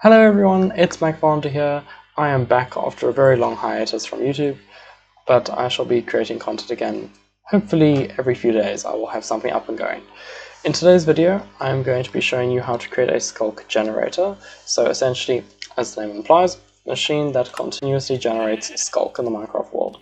Hello everyone, it's MacVolunteer here. I am back after a very long hiatus from YouTube, but I shall be creating content again. Hopefully every few days I will have something up and going. In today's video, I am going to be showing you how to create a Sculk generator. So essentially, as the name implies, a machine that continuously generates Sculk in the Minecraft world.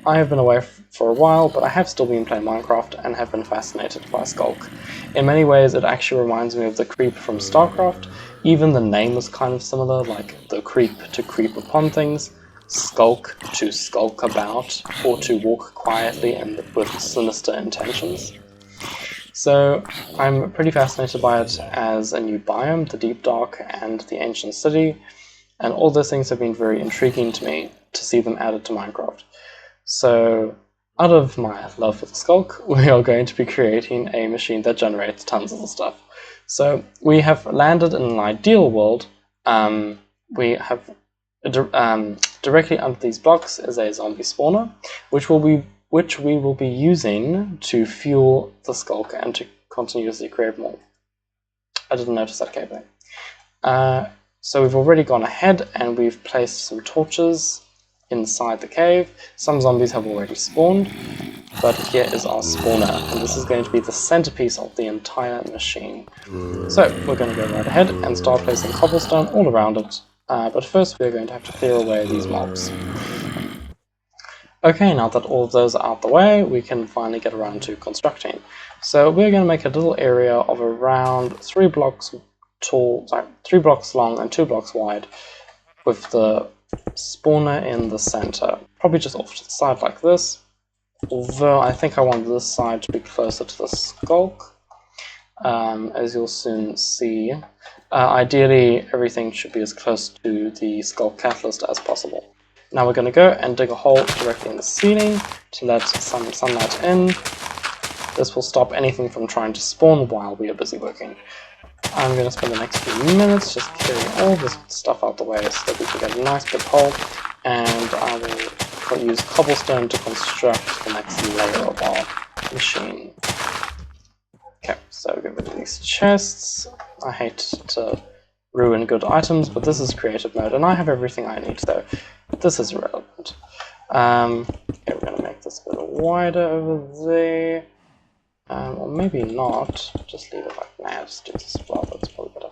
I have been away for a while, but I have still been playing Minecraft and have been fascinated by Sculk. In many ways, it actually reminds me of the creep from StarCraft. Even the name is kind of similar, like the creep to creep upon things, skulk to skulk about, or to walk quietly and with sinister intentions. So I'm pretty fascinated by it as a new biome, the Deep Dark and the Ancient City, and all those things have been very intriguing to me to see them added to Minecraft. So, out of my love for the Sculk, we are going to be creating a machine that generates tons of the stuff. So, we have landed in an ideal world. We have directly under these blocks is a zombie spawner, which we will be using to fuel the Sculk and to continuously create more. I didn't notice that cabling. So we've already gone ahead and we've placed some torches inside the cave. Some zombies have already spawned, but here is our spawner, and this is going to be the centerpiece of the entire machine. So we're going to go right ahead and start placing cobblestone all around it, but first we're going to have to clear away these mobs. Okay, now that all of those are out the way, we can finally get around to constructing. So we're going to make a little area of around 3 blocks long and 2 blocks wide, with the spawner in the center, probably just off to the side like this, although I think I want this side to be closer to the Sculk, as you'll soon see. Ideally, everything should be as close to the Sculk catalyst as possible. Now we're going to go and dig a hole directly in the ceiling to let some sunlight in. This will stop anything from trying to spawn while we are busy working. I'm going to spend the next few minutes just clearing all this stuff out the way so that we can get a nice big hole, and I will use cobblestone to construct the next layer of our machine. Okay, so get rid of these chests. I hate to ruin good items, but this is creative mode and I have everything I need, so this is irrelevant. Okay, we're going to make this a bit wider over there. Or maybe not, just leave it like that, just do this as well, that's probably better.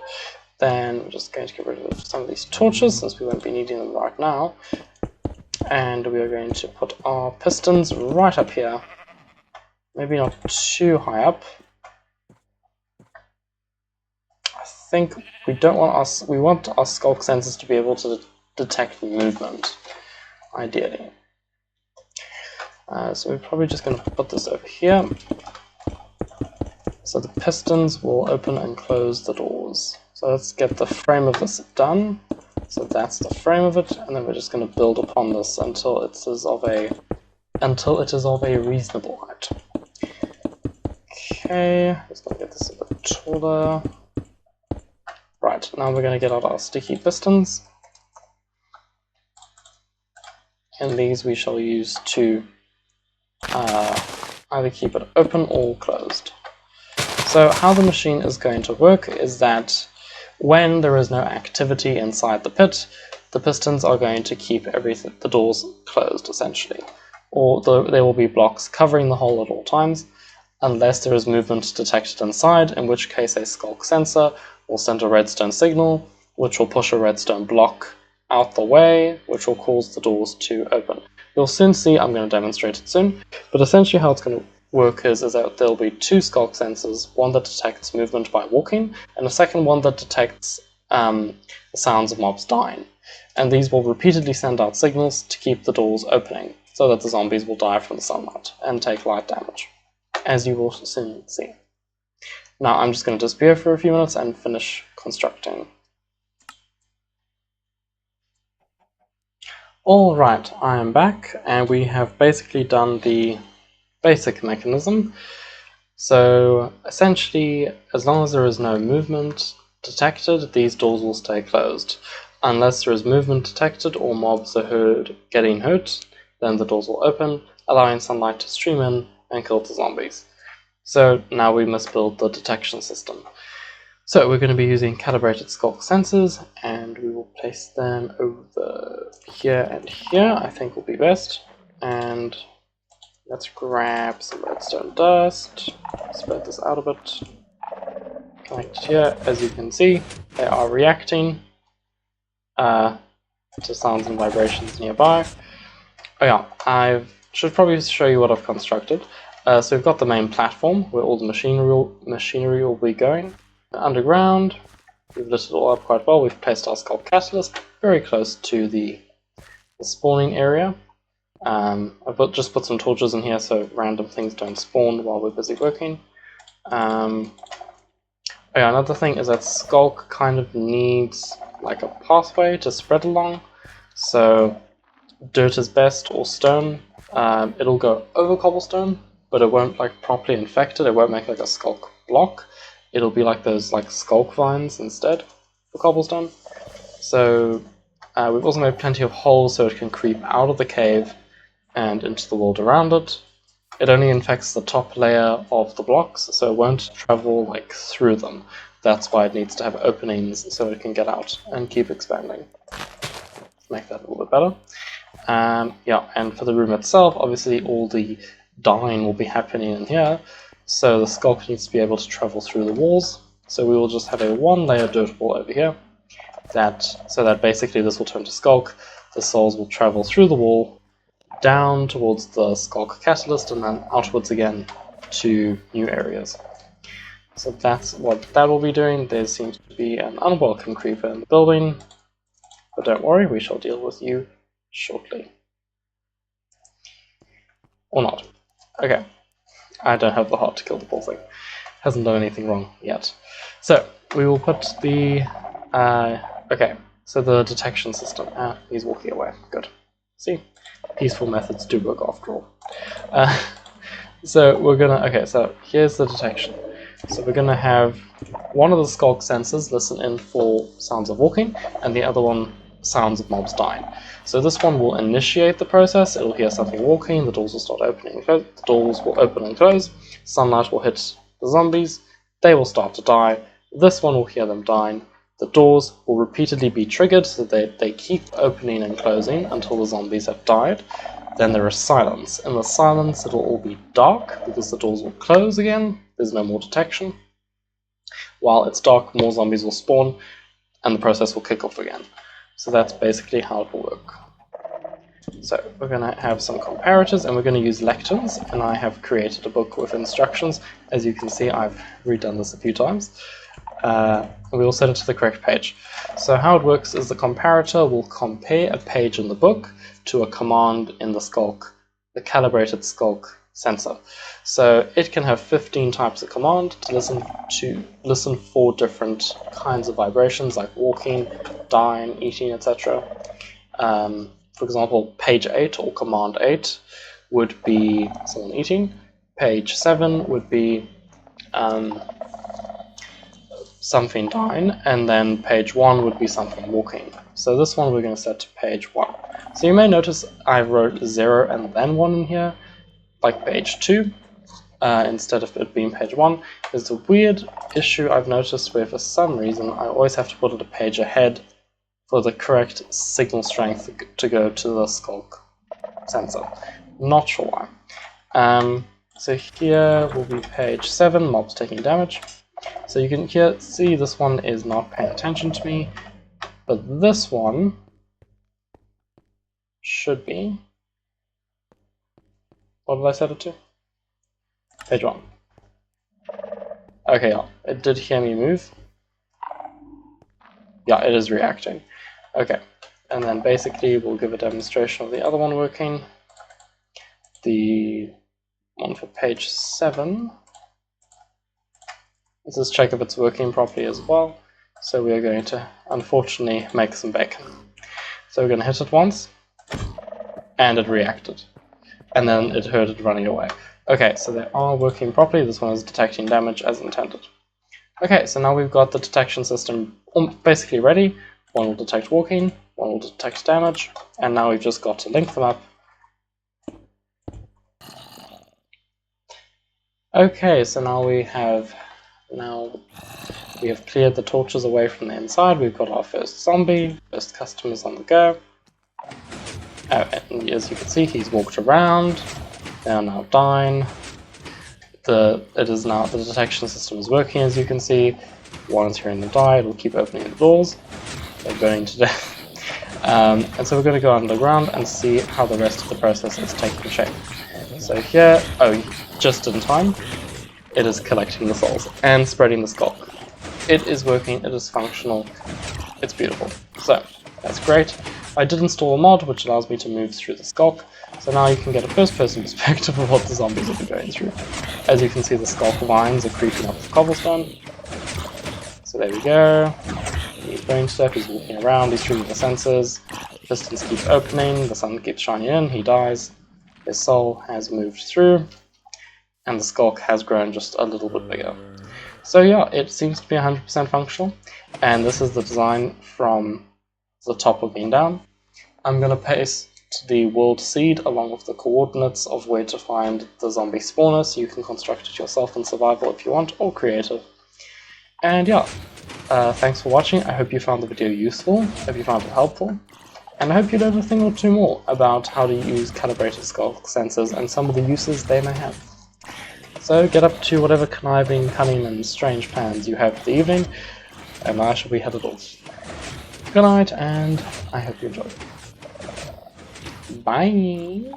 Then we're just going to get rid of some of these torches, since we won't be needing them right now. And we are going to put our pistons right up here. Maybe not too high up. I think we want our Sculk sensors to be able to detect movement, ideally. So we're probably just going to put this over here. So the pistons will open and close the doors. So let's get the frame of this done. So that's the frame of it, and then we're just going to build upon this until it is of a reasonable height. Okay, just going to get this a bit taller. Right, now we're going to get out our sticky pistons, and these we shall use to either keep it open or closed. So how the machine is going to work is that when there is no activity inside the pit, the pistons are going to keep the doors closed, essentially. Or there will be blocks covering the hole at all times, unless there is movement detected inside, in which case a Sculk sensor will send a redstone signal, which will push a redstone block out the way, which will cause the doors to open. You'll soon see, I'm going to demonstrate it soon, but essentially how it's going to work is that there will be 2 Sculk sensors, one that detects movement by walking, and a second one that detects the sounds of mobs dying. And these will repeatedly send out signals to keep the doors opening, so that the zombies will die from the sunlight and take light damage, as you will soon see. Now I'm just going to disappear for a few minutes and finish constructing. Alright, I am back, and we have basically done the basic mechanism. So essentially, as long as there is no movement detected, these doors will stay closed. Unless there is movement detected or mobs are getting hurt, then the doors will open, allowing sunlight to stream in and kill the zombies. So now we must build the detection system. So we're going to be using calibrated Sculk sensors, and place them over here and here, I think will be best. And let's grab some redstone dust, spread this out a bit. Connect here. As you can see, they are reacting to sounds and vibrations nearby. Oh yeah, I should probably show you what I've constructed. So we've got the main platform where all the machinery will be going. Underground, we've lit it all up quite well. We've placed our Sculk catalyst very close to the spawning area. I've just put some torches in here so random things don't spawn while we're busy working. Oh yeah, another thing is that Sculk kind of needs like a pathway to spread along. So dirt is best, or stone. It'll go over cobblestone, but it won't like properly infect it. It won't make like a Sculk block. It'll be like those like Sculk vines instead for cobblestone. So we've also made plenty of holes so it can creep out of the cave and into the world around it. It only infects the top layer of the blocks, so it won't travel like through them. That's why it needs to have openings so it can get out and keep expanding. Let's make that a little bit better. Yeah, and for the room itself, obviously all the dyeing will be happening in here, so the Sculk needs to be able to travel through the walls. So we will just have a one-layer dirt wall over here, so that basically this will turn to Sculk. The souls will travel through the wall, down towards the Sculk catalyst, and then outwards again to new areas. So that's what that will be doing. There seems to be an unwelcome creeper in the building, but don't worry, we shall deal with you shortly. Or not. Okay. I don't have the heart to kill the poor thing. Hasn't done anything wrong yet. So, we will put the... okay, so the detection system. He's walking away. Good. See? Peaceful methods do work after all. So, we're gonna... Okay, so here's the detection. So we're gonna have one of the Sculk sensors listen in for sounds of walking, and the other one sounds of mobs dying. So this one will initiate the process. It'll hear something walking, the doors will start opening and close, the doors will open and close, sunlight will hit the zombies, they will start to die, this one will hear them dying, the doors will repeatedly be triggered so that they keep opening and closing until the zombies have died. Then there is silence. In the silence it'll all be dark because the doors will close again, there's no more detection. While it's dark, more zombies will spawn and the process will kick off again. So that's basically how it will work. So we're going to have some comparators and we're going to use lectins, and I have created a book with instructions. As you can see, I've redone this a few times. We will set it to the correct page. So how it works is the comparator will compare a page in the book to a command in the Sculk, the calibrated Sculk sensor. So it can have 15 types of command to listen for different kinds of vibrations like walking, dying, eating, etc. For example, page 8 or command 8 would be someone eating. Page 7 would be something dying, and then page 1 would be something walking. So this one we're going to set to page 1. So you may notice I wrote 0 and then 1 in here, like page 2, instead of it being page 1. There's a weird issue I've noticed where for some reason I always have to put it a page ahead for the correct signal strength to go to the Sculk sensor. Not sure why. So here will be page 7, mobs taking damage. So you can here see this one is not paying attention to me, but this one should be... What did I set it to? Page 1. Okay, yeah, it did hear me move. Yeah, it is reacting. Okay, and then basically we'll give a demonstration of the other one working. The one for page 7. Let's just check if it's working properly as well. So we are going to, unfortunately, make some bacon. So we're going to hit it once, and it reacted. And then it heard it running away. Okay, so they are working properly. This one is detecting damage as intended. Okay, so now we've got the detection system basically ready. One will detect walking, one will detect damage, and now we've just got to link them up. Okay, so now we have Now we have cleared the torches away from the inside. We've got our first zombie, first customers on the go. And as you can see, he's walked around. They are now dying. The detection system is working, as you can see. One's hearing them die, it'll keep opening the doors. They're burning to death. And so we're going to go underground and see how the rest of the process is taking shape. So here, just in time, it is collecting the souls and spreading the Sculk. It is working, it is functional, it's beautiful. So, that's great. I did install a mod which allows me to move through the Sculk, so now you can get a first-person perspective of what the zombies will be going through. As you can see, the Sculk vines are creeping up the cobblestone. So there we go. He's burning stuff, he's walking around, he's treating the sensors. Pistons keep opening, the sun keeps shining in, he dies. His soul has moved through, and the Sculk has grown just a little bit bigger. So yeah, it seems to be 100% functional, and this is the design from the top looking down. I'm going to paste the world seed along with the coordinates of where to find the zombie spawner, so you can construct it yourself in survival if you want, or creative. And yeah, thanks for watching. I hope you found the video useful, I hope you found it helpful, and I hope you learned a thing or two more about how to use calibrated Sculk sensors and some of the uses they may have. So get up to whatever conniving, cunning and strange plans you have for the evening, and I shall be headed off. Good night, and I hope you enjoyed. Bye!